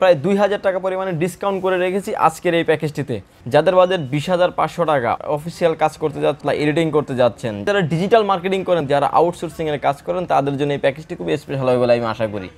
প্রায় 2000 টাকা পরিমাণে ডিসকাউন্ট করে রেখেছি আজকের এই প্যাকেজটিতে। যাদের বাজেট 20,500 টাকা, অফিসিয়াল কাজ করতে যাচ্ছেন, এডিটিং করতে যাচ্ছেন, যারা ডিজিটাল মার্কেটিং করেন, যারা আউটসোর্সিং এর কাজ করেন, তাদের জন্য এই প্যাকেজটি খুব স্পেশাল হবে বলে আমি আশা করি।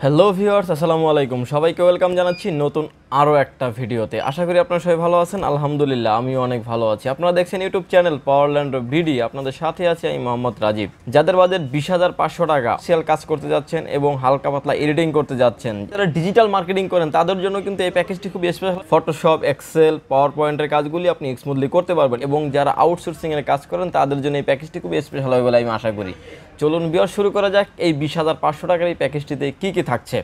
হ্যালো ভিউয়ার্স, আসসালামু আলাইকুম। সবাইকে ওয়েলকাম জানাচ্ছি নতুন আরও একটা ভিডিওতে। আশা করি আপনারা সবাই ভালো আছেন। আলহামদুলিল্লাহ, আমিও অনেক ভালো আছি। আপনারা দেখছেন ইউটিউব চ্যানেল পাওয়ারল্যান্ড ভিডি। আপনাদের সাথে আছি আমি মোহাম্মদ রাজীব। যাদের বাজেট 20,500 টাকা, অফিসিয়াল কাজ করতে যাচ্ছেন এবং হালকা পাতলা এডিটিং করতে যাচ্ছেন, যারা ডিজিটাল মার্কেটিং করেন, তাদের জন্য কিন্তু এই প্যাকেজটি খুব স্পেশাল। ফটোশপ, এক্সেল, পাওয়ার পয়েন্টের কাজগুলি আপনি স্মুথলি করতে পারবেন এবং যারা আউটসোর্সিং এর কাজ করেন, তাদের জন্য এই প্যাকেজটি খুব স্পেশাল হবে বলে আমি আশা করি। চলুন ভিউয়ার্স, শুরু করা যাক। এই 20,500 টাকার এই প্যাকেজটিতে কী কী থাকছে।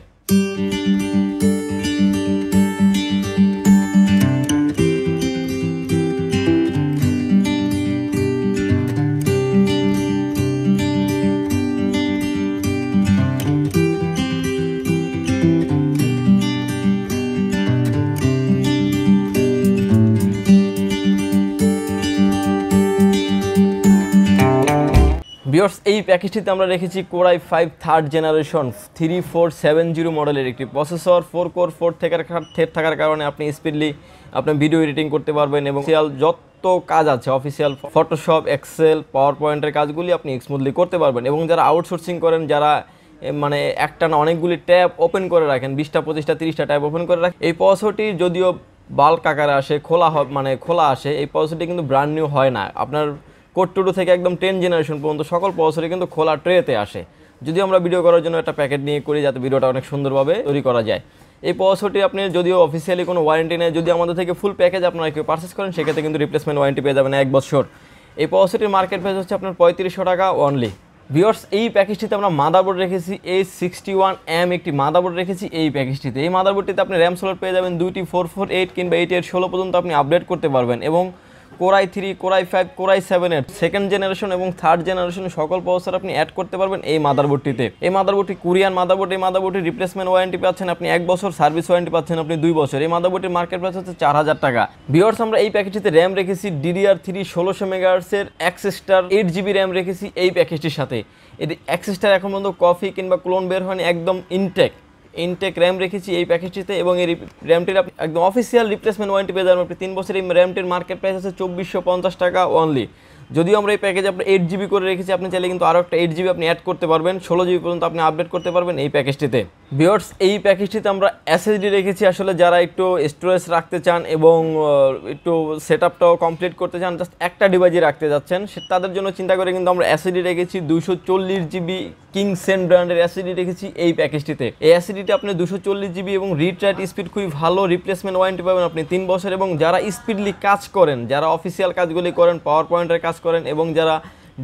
ভিউয়ার্স, এই প্যাকেজটিতে আমরা রেখেছি Core i5 থার্ড জেনারেশন 3470 মডেলের একটি প্রসেসর। 4 কোর 4 থ্রেড থাকার কারণে আপনি স্পিডলি আপনার ভিডিও এডিটিং করতে পারবেন এবং যত কাজ আছে অফিসিয়াল ফটোশপ, এক্সেল, পাওয়ার পয়েন্টের কাজগুলি আপনি স্মুথলি করতে পারবেন। এবং যারা আউটসোর্সিং করেন, যারা মানে একটা না অনেকগুলি ট্যাব ওপেন করে রাখেন, 20টা 25টা 30টা ট্যাব ওপেন করে রাখেন, এই প্রসেসরটি যদিও বাল্ক আকারে আসে, খোলা আসে, এই প্রসেসরটি কিন্তু ব্র্যান্ড নিউ হয় না। আপনার কোর 2 থেকে একদম 10 জেনারেশন পর্যন্ত সকল প্রসেসরই কিন্তু খোলা ট্রেতে আসে। যদি আমরা ভিডিও করার জন্য একটা প্যাকেট নিয়ে করি যাতে ভিডিওটা অনেক সুন্দরভাবে তৈরি করা যায়। এই প্রসেসরটি আপনি যদিও অফিসিয়ালি কোনো ওয়ারেন্টি নেই, যদি আমাদের থেকে ফুল প্যাকেজ আপনারা কেউ পারচেস করেন, সেক্ষেত্রে কিন্তু রিপ্লেসমেন্ট ওয়ারেন্টি পেয়ে যাবেন 1 বছর। এই প্রসেসরটির মার্কেট প্রাইস হচ্ছে আপনার 3500 টাকা অনলি। ভিউয়ার্স, এই প্যাকেজটিতে আমরা মাদারবোর্ড রেখেছি A61M একটি মাদারবোর্ড রেখেছি এই প্যাকেজটিতে। এই মাদারবোর্ডটিতে আপনি র্যাম স্লট পেয়ে যাবেন 2টি 448 কিংবা 8816 পর্যন্ত আপনি আপডেট করতে পারবেন এবং Core i3, Core i5, Core i7 এর সেকেন্ড জেনারেশন এবং থার্ড জেনারেশনের সকল প্রসেসর আপনি অ্যাড করতে পারবেন এই মাদারবোর্ডটিতে। এই মাদারবোর্ডটি কোরিয়ান মাদারবোর্ড। এই মাদারবোর্ডটির রিপ্লেসমেন্ট ওয়ারেন্টি পাচ্ছেন আপনি 1 বছর, সার্ভিস ওয়ারেন্টি পাচ্ছেন আপনি 2 বছর। এই মাদারবোর্ডটির মার্কেট প্রাইস হচ্ছে 4000 টাকা। ভিউয়ার্স, আমরা এই প্যাকেজটিতে র্যাম রেখেছি DDR3 1600 MHz এর এক্সস্টার 8GB র্যাম রেখেছি এই প্যাকেজটির সাথে। এটি এক্সস্টার এখন পর্যন্ত কপি কিংবা ক্লোন বের হয়নি, একদম ইনটেক র্যাম রেখেছি এই প্যাকেজটিতে এবং এই র্যামটির একদম অফিসিয়াল রিপ্লেসমেন্ট ওয়ারেন্টি পেয়ে যাবেন আপনি 3 বছর। এই র্যামটির মার্কেট প্রাইস আছে 2450 টাকা অনলি। যদিও আমরা এই প্যাকেজে আপনার 8GB করে রেখেছি, আপনি চাইলে কিন্তু আরও একটা 8GB আপনি অ্যাড করতে পারবেন, 16GB পর্যন্ত আপনি আপডেট করতে পারবেন এই প্যাকেজটিতে। ভিউয়ার্স, এই প্যাকেজটিতে আমরা SSD রেখেছি। আসলে যারা একটু স্টোরেজ রাখতে চান এবং একটু সেটআপটাও কমপ্লিট করতে চান, জাস্ট একটা ডিভাইসে রাখতে যাচ্ছেন, তাদের জন্য চিন্তা করে কিন্তু আমরা SSD রেখেছি 240GB কিংসেন ব্র্যান্ডের SSD রেখেছি এই প্যাকেজটিতে। এই SSDতে আপনি 240GB এবং রিড রাইট স্পিড খুবই ভালো, রিপ্লেসমেন্ট ওয়ারেন্টি পাবেন আপনি 3 বছর। এবং যারা স্পিডলি কাজ করেন, যারা অফিসিয়াল কাজগুলি করেন, পাওয়ার পয়েন্টের কাজ করেন এবং যারা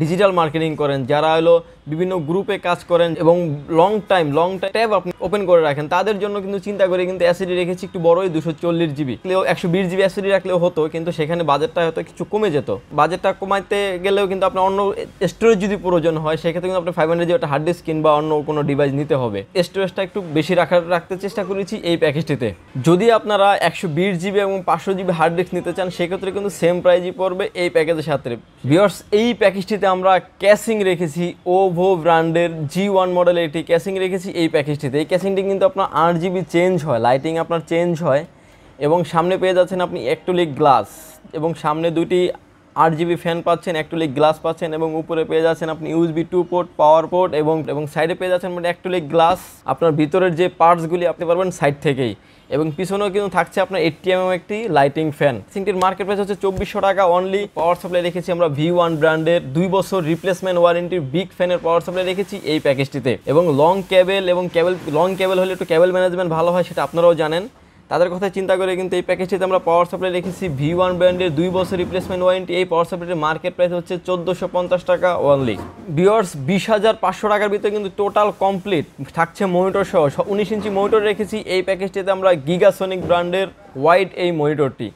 ডিজিটাল মার্কেটিং করেন, যারা হলো বিভিন্ন গ্রুপে কাজ করেন এবং লং টাইম ট্যাব আপনি ওপেন করে রাখেন, তাদের জন্য কিন্তু চিন্তা করে কিন্তু SSD রেখেছি একটু বড়ই 240GB। 120GB SSD রাখলেও হতো, কিন্তু সেখানে বাজেটটা হয়তো কিছু কমে যেত। বাজেটটা কমাইতে গেলেও কিন্তু আপনার অন্য স্টোরেজ যদি প্রয়োজন হয়, সেক্ষেত্রে কিন্তু আপনি 500 একটা হার্ড ডিস্ক কিংবা অন্য কোনো ডিভাইস নিতে হবে। স্টোরেজটা একটু বেশি রাখতে চেষ্টা করেছি এই প্যাকেজটিতে। যদি আপনারা 120GB এবং 500GB হার্ড ডিস্ক নিতে চান, সেক্ষেত্রে কিন্তু সেম প্রাইজই পড়বে এই প্যাকেজের সাথে। ভিউয়ার্স, এই প্যাকেজটিতে আমরা ক্যাসিং রেখেছি ওভো ব্র্যান্ডের G1 মডেলের একটি ক্যাসিং রেখেছি এই প্যাকেজটিতে। এই ক্যাসিংটি কিন্তু আপনার RGB চেঞ্জ হয়, লাইটিং আপনার চেঞ্জ হয় এবং সামনে পেয়ে যাচ্ছেন আপনি অ্যাক্রিলিক গ্লাস এবং সামনে 2টি RGB ফ্যান পাচ্ছেন, অ্যাক্রিলিক গ্লাস পাচ্ছেন এবং উপরে পেয়ে যাচ্ছেন আপনি USB 2 পোর্ট, পাওয়ার পোর্ট এবং সাইডে পেয়ে যাচ্ছেন মানে অ্যাক্রিলিক গ্লাস। আপনার ভিতরের যে পার্টসগুলি আপনি পারবেন সাইড থেকেই এবং পিছনেও কিন্তু থাকছে আপনার 80mm একটি লাইটিং ফ্যান। সিংটির মার্কেট প্রাইস হচ্ছে 2400 টাকা অনলি। পাওয়ার সাপ্লাই রেখেছি আমরা V1 ব্র্যান্ডের 2 বছর রিপ্লেসমেন্ট ওয়ারেন্টির বিগ ফ্যানের পাওয়ার সাপ্লাই রেখেছি এই প্যাকেজটিতে। এবং লং কেবল হলে একটু কেবল ম্যানেজমেন্ট ভালো হয়, সেটা আপনারাও জানেন। তাদের কথা চিন্তা করে কিন্তু এই প্যাকেজটিতে আমরা পাওয়ার সাপ্লাই রেখেছি V1 ব্র্যান্ডের 2 বছর রিপ্লেসমেন্ট ওয়ারেন্টি। এই পাওয়ার সাপ্লাইয়ের মার্কেট প্রাইস হচ্ছে 1450 টাকা অনলি। ভিউয়ার্স, 20,500 টাকার ভিতরে কিন্তু টোটাল কমপ্লিট থাকছে মনিটর সহ 19 ইঞ্চি মনিটর রেখেছি এই প্যাকেজটিতে আমরা গিগাসনিক ব্র্যান্ডের ওয়াইড এই মনিটরটি।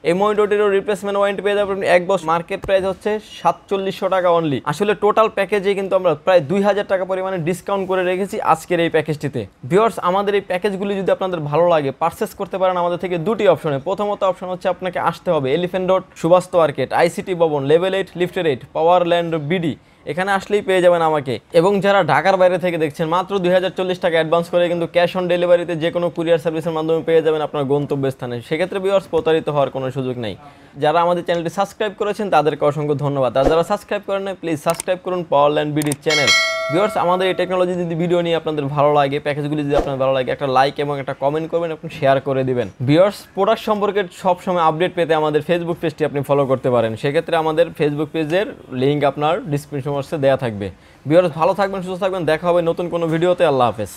এই মনিটরটিরও রিপ্লেসমেন্ট ওয়ারেন্টি পেয়ে যাবেন 1 বছর। মার্কেট প্রাইস হচ্ছে 4700 টাকা অনলি। আসলে টোটাল প্যাকেজে কিন্তু আমরা প্রায় 2000 টাকা পরিমাণে ডিসকাউন্ট করে রেখেছি আজকের এই প্যাকেজটিতে। ভিউয়ার্স, আমাদের এই প্যাকেজগুলি যদি আপনাদের ভালো লাগে পারচেস করতে পারেন আমাদের থেকে দুটি অপশনে। প্রথমত অপশন হচ্ছে আপনাকে আসতে হবে elephant road, Subastu market, ICT ভবন, লেভেল 8 লিফটের 8 পাওয়ার ল্যান্ড বিডি। এখানে আসলেই পেয়ে যাবেন আমাকে। এবং যারা ঢাকার বাইরে থেকে দেখছেন মাত্র 2040 টাকা অ্যাডভান্স করে কিন্তু ক্যাশ অন ডেলিভারিতে যে কোনো কুরিয়ার সার্ভিসের মাধ্যমে পেয়ে যাবেন আপনার গন্তব্যস্থানে। সেক্ষেত্রে ভিউয়ার্স প্রতারিত হওয়ার কোনো সুযোগ নেই। যারা আমাদের চ্যানেলটি সাবস্ক্রাইব করেছেন তাদেরকে অসংখ্য ধন্যবাদ। আর যারা সাবস্ক্রাইব করেন না প্লিজ সাবস্ক্রাইব করুন পাওয়ার ল্যান্ড বিডির চ্যানেল। ভিউয়ার্স, আমাদের এই টেকনোলজি যদি ভিডিও নিয়ে আপনাদের ভালো লাগে, প্যাকেজগুলি যদি আপনাদের ভালো লাগে, একটা লাইক এবং একটা কমেন্ট করবেন এবং শেয়ার করে দিবেন। ভিউয়ার্স, প্রোডাক্ট সম্পর্কে সবসময় আপডেট পেতে আমাদের ফেসবুক পেজটি আপনি ফলো করতে পারেন। সেক্ষেত্রে আমাদের ফেসবুক পেজের লিঙ্ক আপনার ডিসক্রিপশন বক্সে দেওয়া থাকবে। ভিউয়ার্স, ভালো থাকবেন, সুস্থ থাকবেন, দেখা হবে নতুন কোনো ভিডিওতে। আল্লাহ হাফেজ।